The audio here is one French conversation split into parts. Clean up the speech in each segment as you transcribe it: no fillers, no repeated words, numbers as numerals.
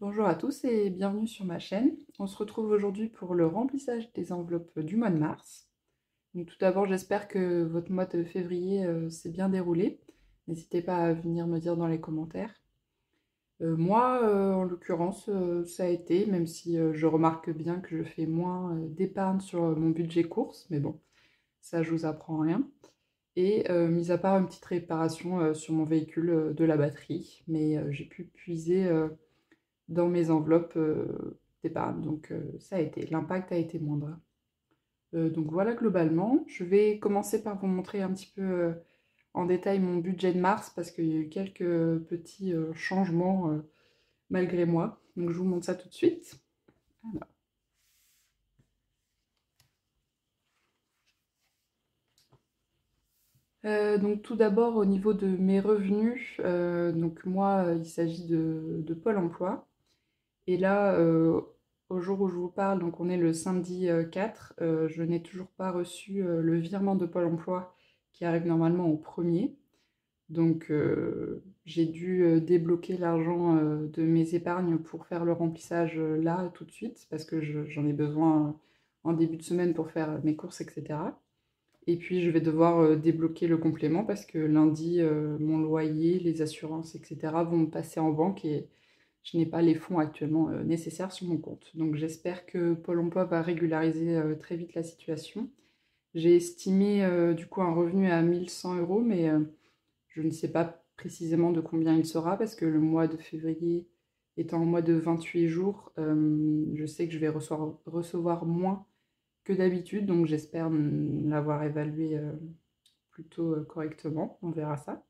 Bonjour à tous et bienvenue sur ma chaîne. On se retrouve aujourd'hui pour le remplissage des enveloppes du mois de mars. Donc tout d'abord, j'espère que votre mois de février s'est bien déroulé. N'hésitez pas à venir me dire dans les commentaires. Moi, en l'occurrence, ça a été, même si je remarque bien que je fais moins d'épargne sur mon budget course, mais bon, ça je vous apprends rien. Et mis à part une petite réparation sur mon véhicule de la batterie, mais j'ai pu puiser dans mes enveloppes d'épargne. Donc ça a été, l'impact a été moindre. Donc voilà globalement. Je vais commencer par vous montrer un petit peu en détail mon budget de mars parce qu'il y a eu quelques petits changements malgré moi. Donc je vous montre ça tout de suite. Alors. Donc tout d'abord au niveau de mes revenus, donc moi il s'agit de Pôle emploi. Et là, au jour où je vous parle, donc on est le samedi 4, je n'ai toujours pas reçu le virement de Pôle emploi qui arrive normalement au premier. Donc j'ai dû débloquer l'argent de mes épargnes pour faire le remplissage là tout de suite parce que j'en ai besoin en début de semaine pour faire mes courses, etc. Et puis je vais devoir débloquer le complément parce que lundi, mon loyer, les assurances, etc. vont me passer en banque et je n'ai pas les fonds actuellement nécessaires sur mon compte. Donc j'espère que Pôle emploi va régulariser très vite la situation. J'ai estimé du coup un revenu à 1 100 euros, mais je ne sais pas précisément de combien il sera parce que le mois de février étant un mois de 28 jours, je sais que je vais recevoir moins que d'habitude, donc j'espère l'avoir évalué plutôt correctement, on verra ça.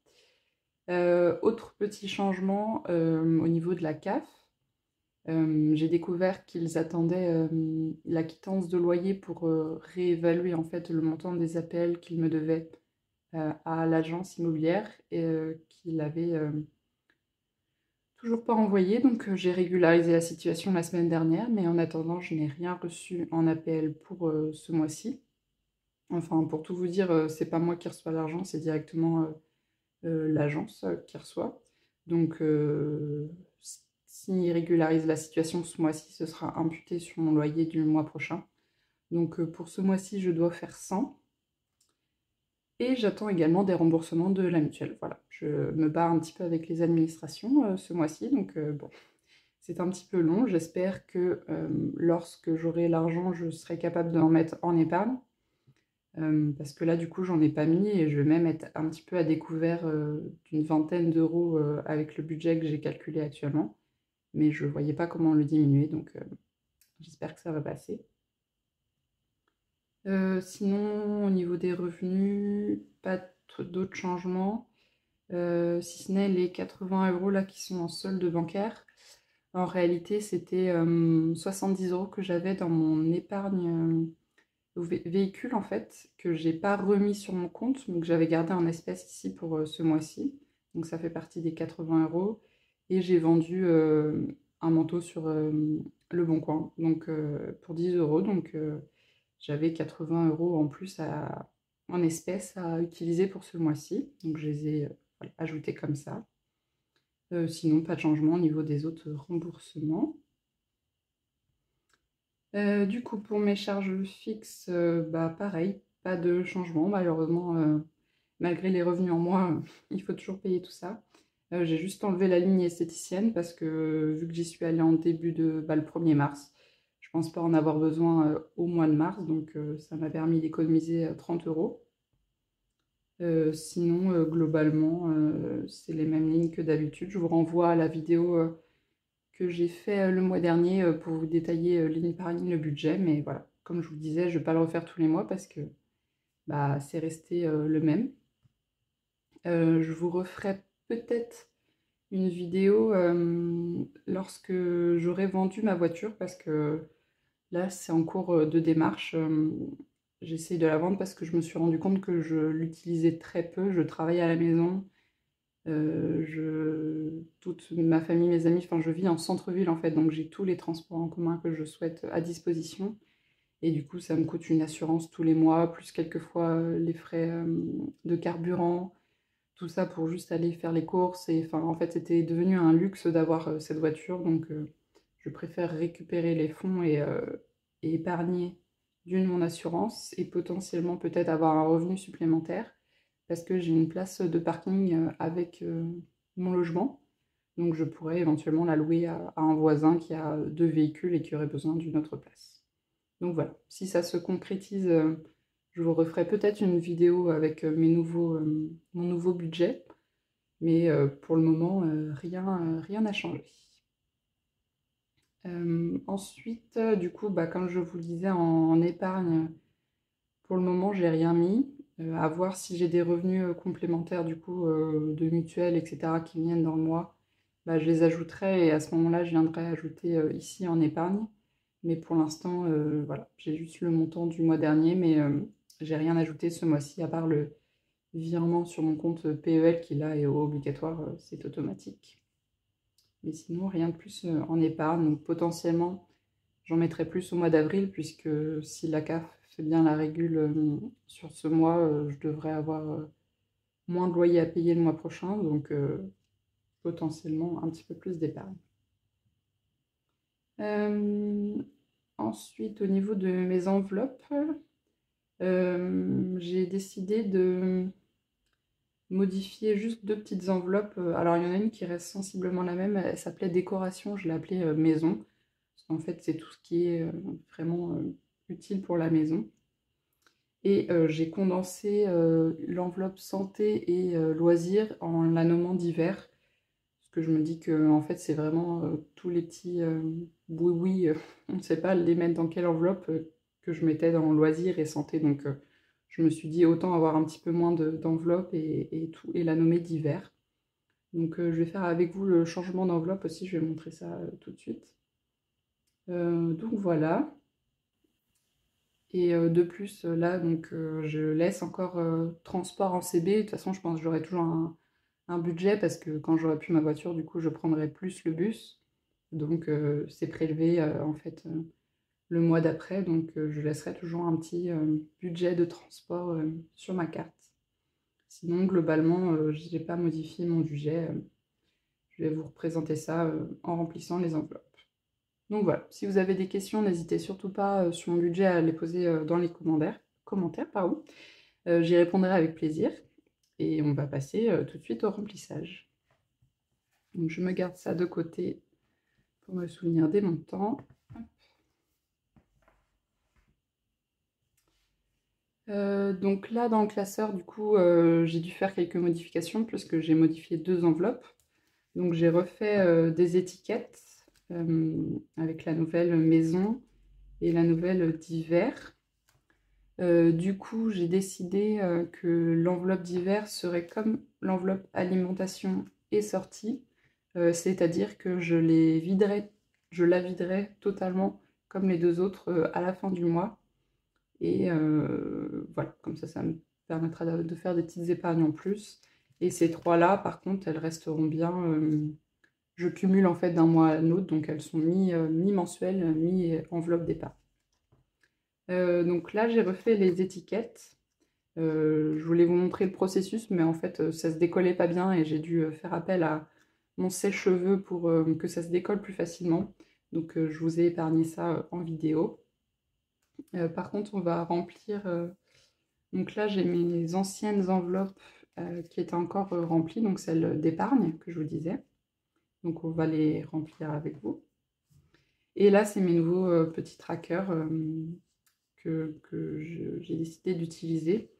Autre petit changement au niveau de la CAF, j'ai découvert qu'ils attendaient la quittance de loyer pour réévaluer en fait le montant des APL qu'ils me devaient à l'agence immobilière et qu'ils n'avaient toujours pas envoyé. Donc j'ai régularisé la situation la semaine dernière, mais en attendant, je n'ai rien reçu en APL pour ce mois-ci. Enfin, pour tout vous dire, c'est pas moi qui reçois l'argent, c'est directement l'agence qui reçoit. Donc, s'il régularise la situation ce mois-ci, ce sera imputé sur mon loyer du mois prochain. Donc, pour ce mois-ci, je dois faire 100. Et j'attends également des remboursements de la mutuelle. Voilà, je me bats un petit peu avec les administrations ce mois-ci. Donc, bon, c'est un petit peu long. J'espère que lorsque j'aurai l'argent, je serai capable d'en mettre en épargne. Parce que là, du coup, j'en ai pas mis et je vais même être un petit peu à découvert d'une vingtaine d'euros avec le budget que j'ai calculé actuellement. Mais je ne voyais pas comment le diminuer, donc j'espère que ça va passer. Sinon, au niveau des revenus, pas d'autres changements, si ce n'est les 80 euros là qui sont en solde bancaire. En réalité, c'était 70 euros que j'avais dans mon épargne véhicule en fait, que j'ai pas remis sur mon compte, donc j'avais gardé en espèces ici pour ce mois-ci. Donc ça fait partie des 80 euros. Et j'ai vendu un manteau sur Le Bon Coin, donc pour 10 euros. Donc j'avais 80 euros en plus en espèces à utiliser pour ce mois-ci. Donc je les ai voilà, ajoutés comme ça. Sinon, pas de changement au niveau des autres remboursements. Du coup, pour mes charges fixes, bah pareil, pas de changement. Malheureusement, malgré les revenus en moins, il faut toujours payer tout ça. J'ai juste enlevé la ligne esthéticienne parce que vu que j'y suis allée en début de le 1er mars, je pense pas en avoir besoin au mois de mars, donc ça m'a permis d'économiser 30 euros. Sinon, globalement, c'est les mêmes lignes que d'habitude. Je vous renvoie à la vidéo que j'ai fait le mois dernier pour vous détailler ligne par ligne le budget. Mais voilà, comme je vous disais, je ne vais pas le refaire tous les mois parce que bah, c'est resté le même. Je vous referai peut-être une vidéo lorsque j'aurai vendu ma voiture parce que là, c'est en cours de démarche. J'essaye de la vendre parce que je me suis rendu compte que je l'utilisais très peu. Je travaille à la maison. Toute ma famille, mes amis, enfin je vis en centre-ville en fait, donc j'ai tous les transports en commun que je souhaite à disposition. Et du coup, ça me coûte une assurance tous les mois, plus quelquefois les frais de carburant, tout ça pour juste aller faire les courses. Et enfin, en fait, c'était devenu un luxe d'avoir cette voiture. Donc je préfère récupérer les fonds et épargner d'une mon assurance et potentiellement peut-être avoir un revenu supplémentaire parce que j'ai une place de parking avec mon logement. Donc je pourrais éventuellement la louer à un voisin qui a 2 véhicules et qui aurait besoin d'une autre place. Donc voilà, si ça se concrétise, je vous referai peut-être une vidéo avec mon nouveau budget, mais pour le moment, rien n'a changé. Ensuite, du coup, bah, comme je vous le disais, en épargne, pour le moment, j'ai rien mis. À voir si j'ai des revenus complémentaires, du coup, de mutuelles, etc., qui viennent dans le mois, bah, je les ajouterai et à ce moment-là, je viendrai ajouter ici en épargne. Mais pour l'instant, voilà, j'ai juste le montant du mois dernier, mais j'ai rien ajouté ce mois-ci, à part le virement sur mon compte PEL qui là est obligatoire, c'est automatique. Mais sinon, rien de plus en épargne. Donc potentiellement, j'en mettrai plus au mois d'avril, puisque si la CAF fait bien la régule sur ce mois, je devrais avoir moins de loyer à payer le mois prochain, donc potentiellement un petit peu plus d'épargne. Euh, Ensuite, au niveau de mes enveloppes, j'ai décidé de modifier juste 2 petites enveloppes. Alors, il y en a une qui reste sensiblement la même, elle s'appelait décoration, je l'ai appelée maison. Parce qu'en fait, c'est tout ce qui est vraiment utile pour la maison. Et j'ai condensé l'enveloppe santé et loisirs en la nommant divers. Parce que je me dis que en fait, c'est vraiment tous les petits boui-boui, on ne sait pas les mettre dans quelle enveloppe, que je mettais dans loisirs et santé. Donc je me suis dit autant avoir un petit peu moins d'enveloppe et la nommer divers. Donc je vais faire avec vous le changement d'enveloppe aussi, je vais montrer ça tout de suite. Donc voilà. Et de plus, là, donc, je laisse encore transport en CB. De toute façon, je pense que j'aurai toujours un budget parce que quand j'aurai plus ma voiture, du coup, je prendrai plus le bus. Donc, c'est prélevé en fait le mois d'après. Donc, je laisserai toujours un petit budget de transport sur ma carte. Sinon, globalement, je n'ai pas modifié mon budget. Je vais vous représenter ça en remplissant les enveloppes. Donc voilà, si vous avez des questions, n'hésitez surtout pas sur mon budget à les poser dans les commentaires, pardon. J'y répondrai avec plaisir. Et on va passer tout de suite au remplissage. Donc je me garde ça de côté pour me souvenir des montants. Donc là, dans le classeur, du coup, j'ai dû faire quelques modifications puisque j'ai modifié 2 enveloppes. Donc j'ai refait des étiquettes avec la nouvelle maison et la nouvelle d'hiver. Du coup, j'ai décidé que l'enveloppe d'hiver serait comme l'enveloppe alimentation et sortie, c'est-à-dire que je la viderai totalement comme les 2 autres à la fin du mois. Et voilà, comme ça me permettra de faire des petites épargnes en plus. Et ces 3-là, par contre, elles resteront bien. Je cumule en fait d'un mois à l'autre, donc elles sont mi-mensuelles, mi-enveloppe d'épargne. Donc là, j'ai refait les étiquettes. Je voulais vous montrer le processus, mais en fait, ça se décollait pas bien et j'ai dû faire appel à mon sèche-cheveux pour que ça se décolle plus facilement. Donc, je vous ai épargné ça en vidéo. Par contre, on va remplir. Donc là, j'ai mes anciennes enveloppes qui étaient encore remplies, donc celles d'épargne que je vous disais. Donc, on va les remplir avec vous. Et là, c'est mes nouveaux petits trackers que j'ai décidé d'utiliser.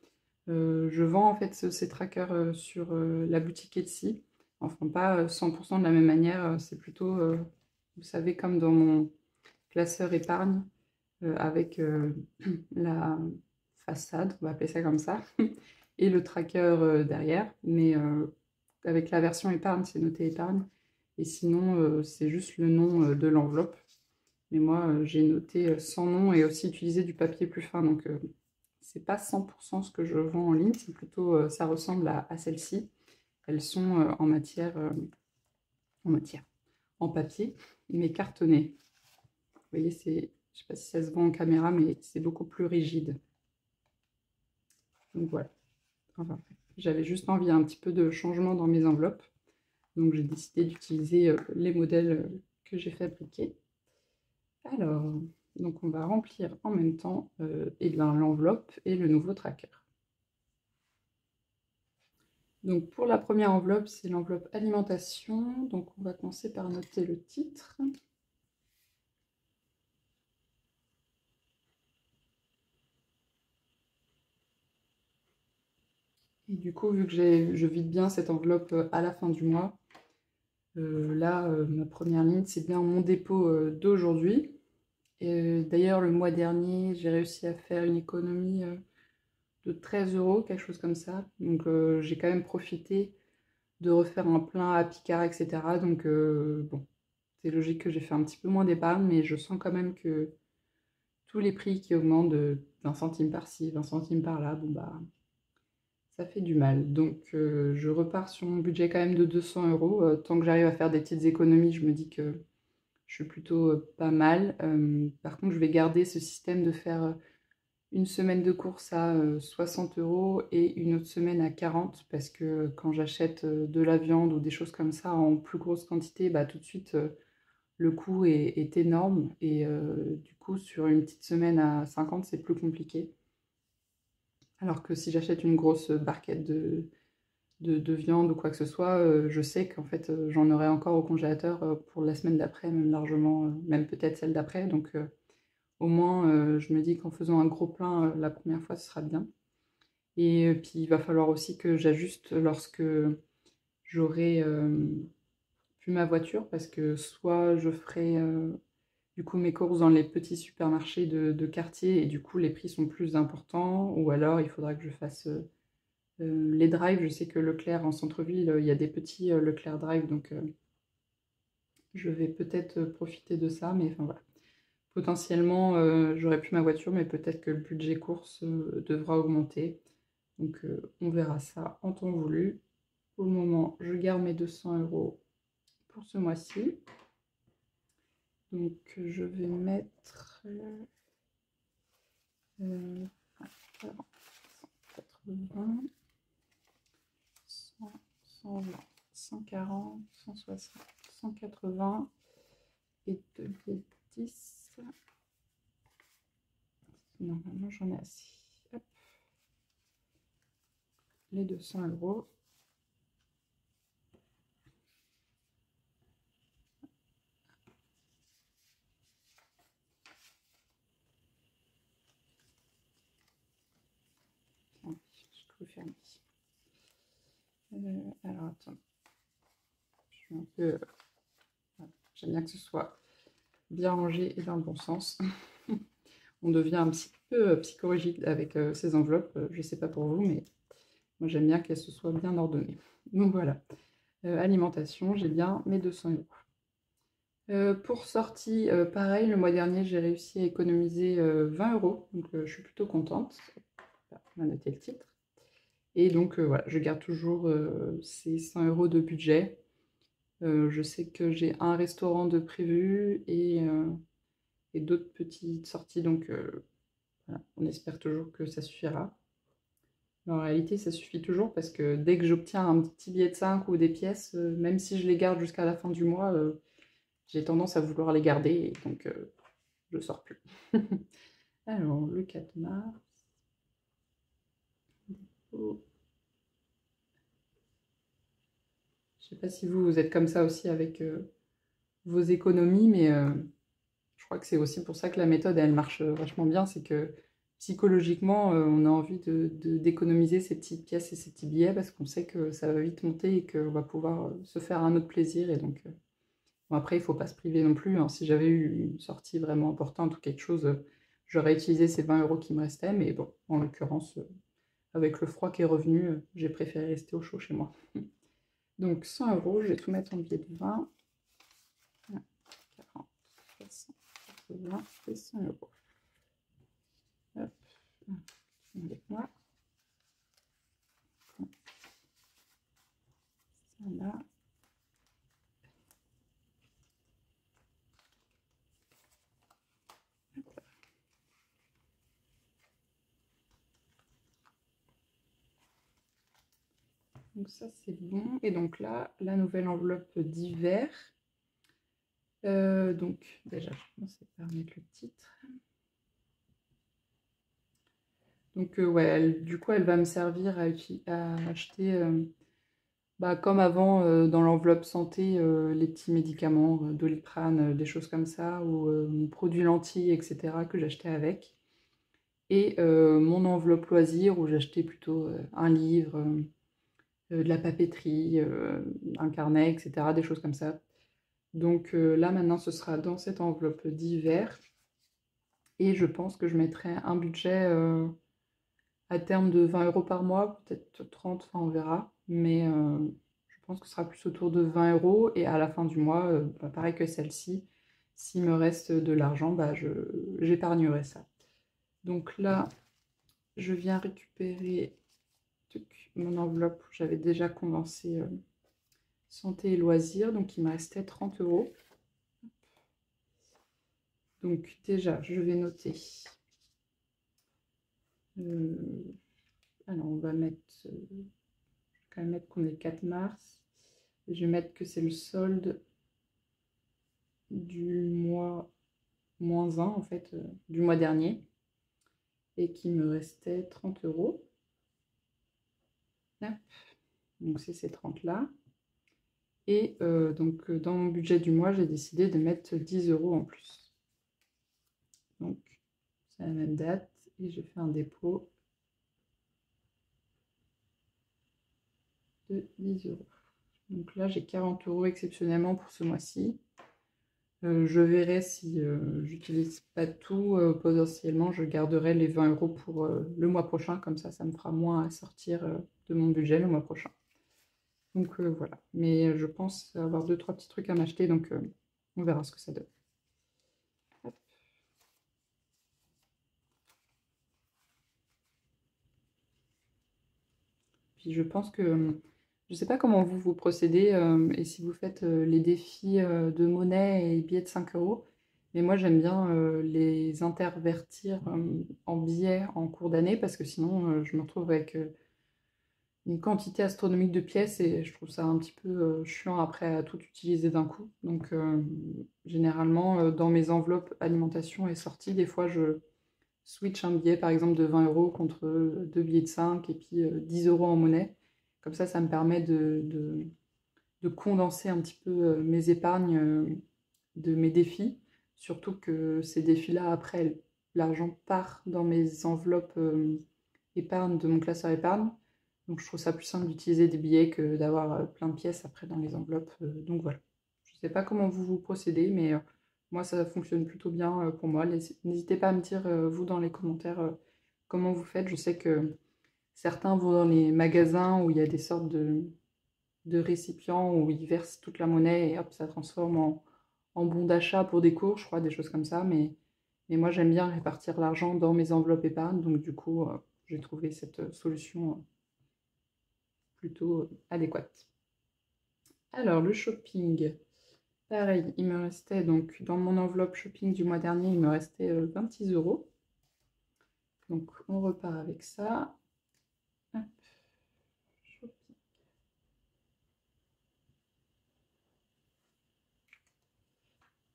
Je vends en fait ces trackers sur la boutique Etsy. Enfin, pas 100% de la même manière, c'est plutôt, vous savez, comme dans mon classeur épargne, avec la façade, on va appeler ça comme ça, et le tracker derrière. Mais avec la version épargne, c'est noté épargne. Et sinon, c'est juste le nom de l'enveloppe. Mais moi, j'ai noté sans nom et aussi utilisé du papier plus fin. Donc, c'est pas 100% ce que je vends en ligne, c'est plutôt, ça ressemble à celle-ci. Elles sont en papier, mais cartonnées. Vous voyez, je sais pas si ça se voit en caméra, mais c'est beaucoup plus rigide. Donc voilà. Enfin, j'avais juste envie un petit peu de changement dans mes enveloppes. Donc j'ai décidé d'utiliser les modèles que j'ai fabriqués. Alors, donc on va remplir en même temps eh bien, l'enveloppe et le nouveau tracker. Donc pour la première enveloppe, c'est l'enveloppe alimentation. Donc on va commencer par noter le titre. Et du coup, vu que je vide bien cette enveloppe à la fin du mois, là, ma première ligne, c'est bien mon dépôt d'aujourd'hui. Et d'ailleurs, le mois dernier, j'ai réussi à faire une économie de 13 euros, quelque chose comme ça. Donc j'ai quand même profité de refaire un plein à Picard, etc. Donc bon, c'est logique que j'ai fait un petit peu moins d'épargne, mais je sens quand même que tous les prix qui augmentent de 20 centimes par-ci, 20 centimes par-là, bon bah ça fait du mal. Donc je repars sur mon budget quand même de 200 euros. Tant que j'arrive à faire des petites économies, je me dis que je suis plutôt pas mal. Par contre, je vais garder ce système de faire une semaine de course à 60 euros et une autre semaine à 40 parce que quand j'achète de la viande ou des choses comme ça en plus grosse quantité, bah, tout de suite le coût est énorme et du coup sur une petite semaine à 50 c'est plus compliqué. Alors que si j'achète une grosse barquette de viande ou quoi que ce soit, je sais qu'en fait j'en aurai encore au congélateur pour la semaine d'après, même largement, même peut-être celle d'après. Donc au moins je me dis qu'en faisant un gros plein la première fois ce sera bien. Et puis il va falloir aussi que j'ajuste lorsque j'aurai plus ma voiture parce que soit je ferai du coup mes courses dans les petits supermarchés de quartier et du coup les prix sont plus importants ou alors il faudra que je fasse les drives. Je sais que Leclerc en centre-ville, il y a des petits Leclerc Drive donc je vais peut-être profiter de ça, mais enfin voilà. Potentiellement j'aurai plus ma voiture mais peut-être que le budget course devra augmenter. Donc on verra ça en temps voulu. Pour le moment, je garde mes 200 euros pour ce mois-ci. Donc je vais mettre 180, 100, 120, 140, 160, 180 et 2,10. Normalement, j'en ai assez. Hop. Les 200 euros. Tiens, je peux fermer. Alors attends. Je suis un peu. Voilà. J'aime bien que ce soit bien rangé et dans le bon sens. On devient un petit peu psychorigide avec ces enveloppes. Je ne sais pas pour vous, mais moi j'aime bien qu'elles se soient bien ordonnées. Donc voilà. Alimentation, j'ai bien mes 200 euros. Pour sortie, pareil, le mois dernier, j'ai réussi à économiser 20 euros. Donc je suis plutôt contente. On va noter le titre. Et donc voilà, je garde toujours ces 100 euros de budget. Je sais que j'ai un restaurant de prévu et d'autres petites sorties. Donc voilà, on espère toujours que ça suffira. Mais en réalité, ça suffit toujours parce que dès que j'obtiens un petit billet de 5 ou des pièces, même si je les garde jusqu'à la fin du mois, j'ai tendance à vouloir les garder et donc je sors plus. Alors, le 4 mars. Oh. Je sais pas si vous êtes comme ça aussi avec vos économies, mais je crois que c'est aussi pour ça que la méthode, elle marche vachement bien, c'est que psychologiquement, on a envie d'économiser ces petites pièces et ces petits billets parce qu'on sait que ça va vite monter et qu'on va pouvoir se faire un autre plaisir. Et donc, bon, après, il ne faut pas se priver non plus, hein. Si j'avais eu une sortie vraiment importante ou quelque chose, j'aurais utilisé ces 20 euros qui me restaient. Mais bon, en l'occurrence, avec le froid qui est revenu, j'ai préféré rester au chaud chez moi. Donc 100 euros, je vais tout mettre en billet de 20. 40, 60, 80 et 100 euros. Hop, avec moi. Voilà. Donc ça c'est bon. Et donc là, la nouvelle enveloppe d'hiver. Donc, déjà, je commence par mettre le titre. Donc, ouais, du coup, elle va me servir à acheter, comme avant, dans l'enveloppe santé, les petits médicaments, Doliprane, des choses comme ça, ou mon produit lentilles, etc., que j'achetais avec. Et mon enveloppe loisir, où j'achetais plutôt un livre, de la papeterie, un carnet, etc., des choses comme ça. Donc là, maintenant, ce sera dans cette enveloppe d'hiver. Et je pense que je mettrai un budget à terme de 20 € par mois, peut-être 30, enfin, on verra. Mais je pense que ce sera plus autour de 20 euros. Et à la fin du mois, pareil que celle-ci, s'il me reste de l'argent, j'épargnerai ça. Donc là, je viens récupérer mon enveloppe où j'avais déjà condensé santé et loisirs. Donc il me restait 30 euros. Donc déjà, je vais noter. Alors on va mettre, quand même mettre qu'on est le 4 mars. Je vais mettre que c'est le solde du mois -1 en fait, du mois dernier. Et qu'il me restait 30 euros. Donc c'est ces 30 là. Et donc dans mon budget du mois, j'ai décidé de mettre 10 euros en plus. Donc c'est la même date et je fais un dépôt de 10 euros. Donc là, j'ai 40 euros exceptionnellement pour ce mois-ci. Je verrai si j'utilise pas tout. Potentiellement, je garderai les 20 euros pour le mois prochain. Comme ça me fera moins à sortir de mon budget le mois prochain. Donc voilà. Mais je pense avoir 2-3 petits trucs à m'acheter. Donc on verra ce que ça donne. Hop. Puis je pense que je ne sais pas comment vous procédez et si vous faites les défis de monnaie et billets de 5 euros, mais moi j'aime bien les intervertir en billets en cours d'année parce que sinon je me retrouve avec une quantité astronomique de pièces et je trouve ça un petit peu chiant après à tout utiliser d'un coup. Donc généralement dans mes enveloppes alimentation et sortie, des fois je switch un billet par exemple de 20 euros contre deux billets de 5 et puis 10 euros en monnaie. Comme ça me permet de condenser un petit peu mes épargnes de mes défis. Surtout que ces défis-là, après, l'argent part dans mes enveloppes épargne de mon classeur épargne. Donc je trouve ça plus simple d'utiliser des billets que d'avoir plein de pièces après dans les enveloppes. Donc voilà. Je ne sais pas comment vous procédez, mais moi ça fonctionne plutôt bien pour moi. N'hésitez pas à me dire, vous, dans les commentaires, comment vous faites. Je sais que certains vont dans les magasins où il y a des sortes de récipients où ils versent toute la monnaie et hop, ça transforme en bon d'achat pour des cours, je crois, des choses comme ça. Mais moi, j'aime bien répartir l'argent dans mes enveloppes épargne. Donc du coup, j'ai trouvé cette solution plutôt adéquate. Alors, le shopping. Pareil, il me restait donc dans mon enveloppe shopping du mois dernier, il me restait 26 euros. Donc on repart avec ça. Hop.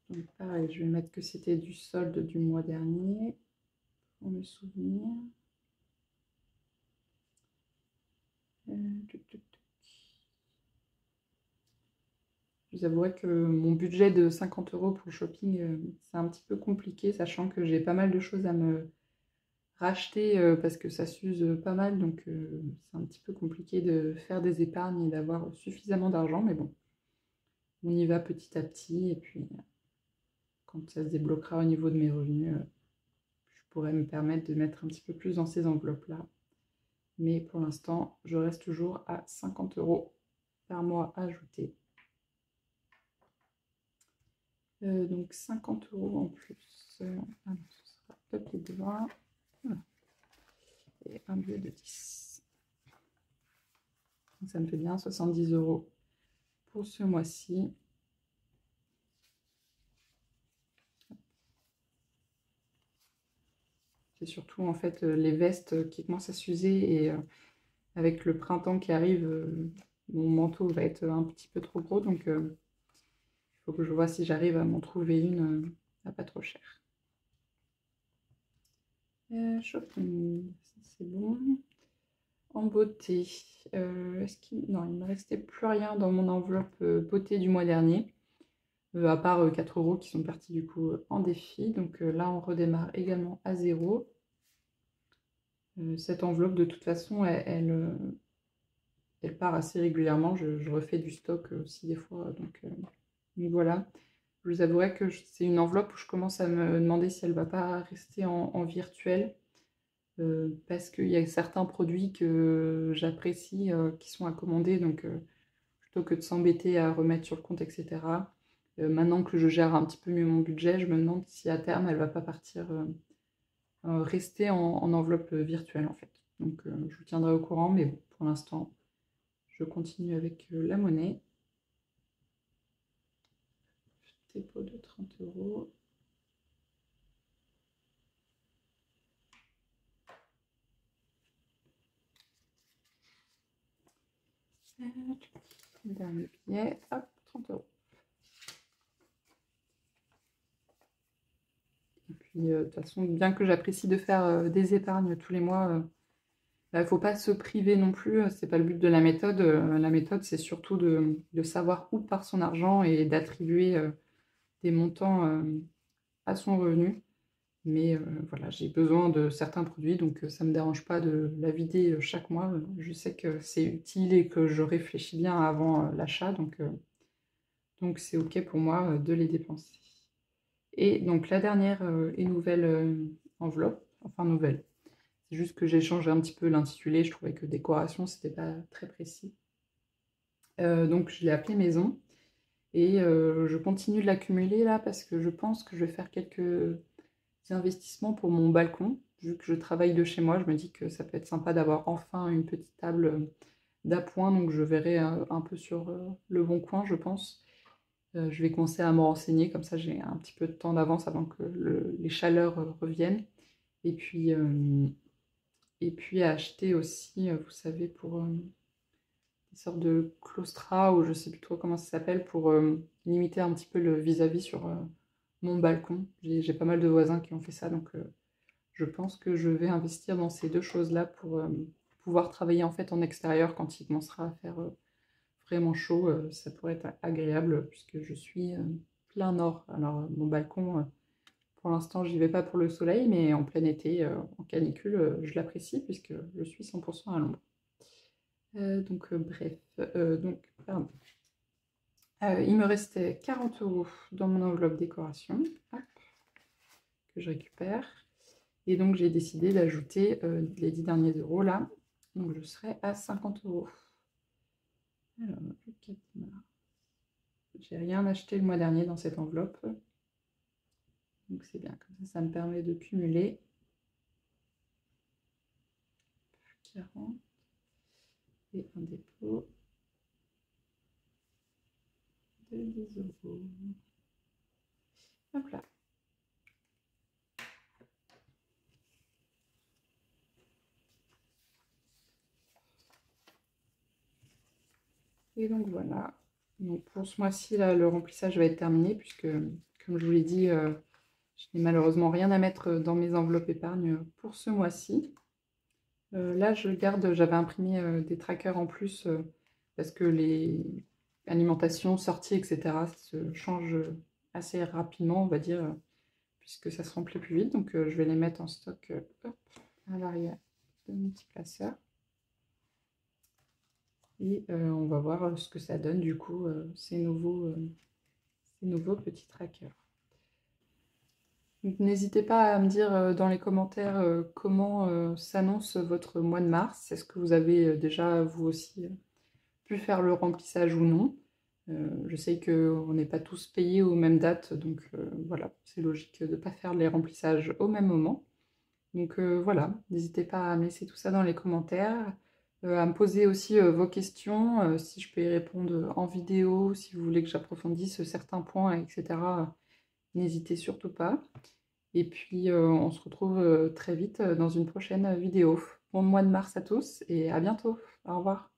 Donc pareil, je vais mettre que c'était du solde du mois dernier pour me souvenir. Je vous avouerai que mon budget de 50 euros pour le shopping, c'est un petit peu compliqué, sachant que j'ai pas mal de choses à me racheter parce que ça s'use pas mal, donc c'est un petit peu compliqué de faire des épargnes et d'avoir suffisamment d'argent, mais bon, on y va petit à petit, et puis quand ça se débloquera au niveau de mes revenus, je pourrais me permettre de mettre un petit peu plus dans ces enveloppes-là. Mais pour l'instant, je reste toujours à 50 euros par mois ajoutés. Donc 50 euros en plus. Alors, ce sera papier de 20 et un billet de 10. Donc ça me fait bien 70 euros pour ce mois-ci. C'est surtout en fait les vestes qui commencent à s'user et avec le printemps qui arrive, mon manteau va être un petit peu trop gros, donc il faut que je vois si j'arrive à m'en trouver une à pas trop cher. Shopping, c'est bon. En beauté, non, il me restait plus rien dans mon enveloppe beauté du mois dernier, à part 4 € qui sont partis du coup en défi. Donc là, on redémarre également à zéro. Cette enveloppe, de toute façon, elle part assez régulièrement. Je refais du stock aussi des fois. Donc voilà. Je vous avouerai que c'est une enveloppe où je commence à me demander si elle ne va pas rester en virtuel. Parce qu'il y a certains produits que j'apprécie qui sont à commander. Donc plutôt que de s'embêter à remettre sur le compte, etc. Maintenant que je gère un petit peu mieux mon budget, je me demande si à terme elle ne va pas partir rester en enveloppe virtuelle en fait. Donc je vous tiendrai au courant, mais bon, pour l'instant, je continue avec la monnaie. Dépôt de 30 €. Dernier billet, hop, 30 €. Et puis, de toute façon, bien que j'apprécie de faire des épargnes tous les mois, il ne faut pas se priver non plus, c'est pas le but de la méthode. La méthode, c'est surtout de savoir où part son argent et d'attribuer des montants à son revenu. Mais voilà, j'ai besoin de certains produits, donc ça ne me dérange pas de la vider chaque mois. Je sais que c'est utile et que je réfléchis bien avant l'achat, donc c'est OK pour moi de les dépenser. Et donc la dernière et nouvelle enveloppe, enfin nouvelle, c'est juste que j'ai changé un petit peu l'intitulé, je trouvais que décoration, c'était pas très précis. Donc je l'ai appelée maison, et je continue de l'accumuler là parce que je pense que je vais faire quelques investissements pour mon balcon. Vu que je travaille de chez moi, je me dis que ça peut être sympa d'avoir enfin une petite table d'appoint, donc je verrai un peu sur le bon coin, je pense. Je vais commencer à me renseigner, comme ça j'ai un petit peu de temps d'avance avant que les chaleurs reviennent. Et puis à acheter aussi, vous savez, pour une sorte de claustra, ou je sais plus trop comment ça s'appelle, pour limiter un petit peu le vis-à-vis sur mon balcon. J'ai pas mal de voisins qui ont fait ça, donc je pense que je vais investir dans ces deux choses-là pour pouvoir travailler en fait en extérieur quand il commencera à faire vraiment chaud. Ça pourrait être agréable puisque je suis plein nord. Alors mon balcon, pour l'instant, j'y vais pas pour le soleil, mais en plein été, en canicule, je l'apprécie puisque je suis 100% à l'ombre. Bref, pardon. Il me restait 40 € dans mon enveloppe décoration, hop, que je récupère. Et donc j'ai décidé d'ajouter les 10 derniers euros là. Donc je serai à 50 €. Alors, le 4 mars. J'ai rien acheté le mois dernier dans cette enveloppe. Donc c'est bien, comme ça me permet de cumuler. 40 et un dépôt de 10 €. Hop là. Et donc voilà. Donc pour ce mois-ci, là, le remplissage va être terminé puisque, comme je vous l'ai dit, je n'ai malheureusement rien à mettre dans mes enveloppes épargne pour ce mois-ci. Là, j'avais imprimé des trackers en plus parce que les alimentations, sorties, etc. se changent assez rapidement, on va dire, puisque ça se remplit plus vite. Donc je vais les mettre en stock hop, à l'arrière de mon petit placeur. Et on va voir ce que ça donne du coup, ces nouveaux petits trackers. N'hésitez pas à me dire dans les commentaires comment s'annonce votre mois de mars. Est-ce que vous avez déjà, vous aussi, pu faire le remplissage ou non? Je sais qu'on n'est pas tous payés aux mêmes dates, donc voilà, c'est logique de ne pas faire les remplissages au même moment. Donc voilà, n'hésitez pas à me laisser tout ça dans les commentaires, à me poser aussi vos questions, si je peux y répondre en vidéo, si vous voulez que j'approfondisse certains points, etc. N'hésitez surtout pas. Et puis on se retrouve très vite dans une prochaine vidéo. Bon mois de mars à tous et à bientôt. Au revoir.